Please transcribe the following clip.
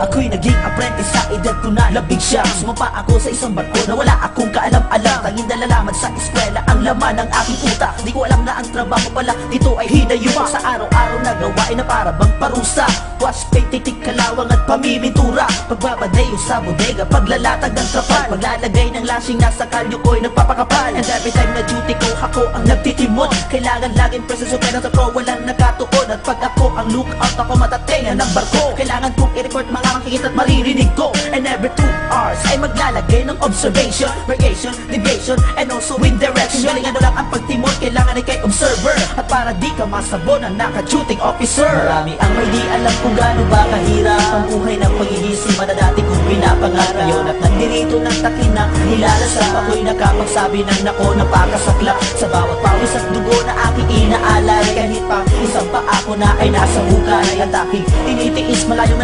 Ako'y naging apprentice sa edad ko na labing siyam. Sumapa ako sa isang barko na wala akong kaalam-alam. Tanging nalalaman sa eskwela ang laman ng aking utak. Di ko alam na ang trabaho pala dito ay hinayuma. Sa araw-araw na gawain na para bang parusa. Wash, paint, titik, kalawang at pamimintura. Pagbabadeo sa bodega, paglalatag ng trapal. Paglalagay ng lashing nasa kalyo ko'y nagpapakapal. And every time na duty ko, ako ang nagtitimon. Kailangan laging presensyo pero sa pro walang nakatuon. At pag ako ang lookout, ako matatengan ng barko. Kailangan kong i-record mga makikita at maririnig ko. And every 2 hours ay maglalagay ng observation, variation, deviation, and also wind direction. Galing ano lang ang pagtimon, kailangan ay kay observer. At para di ka masabon ang naka-shooting officer. Marami ang may di alam kung gaano ba kahirap ang buhay ng pagigising na dati kong pinapangarap. Ngayon at nandirito ng takin na nilalasap, ako'y nakapagsabi ng nako napakasaklap. Sa bawat pawis at dugo na aking inaalay, kahit pa isang pa ako na ay nasa hukay. At aking tinitiis malayo man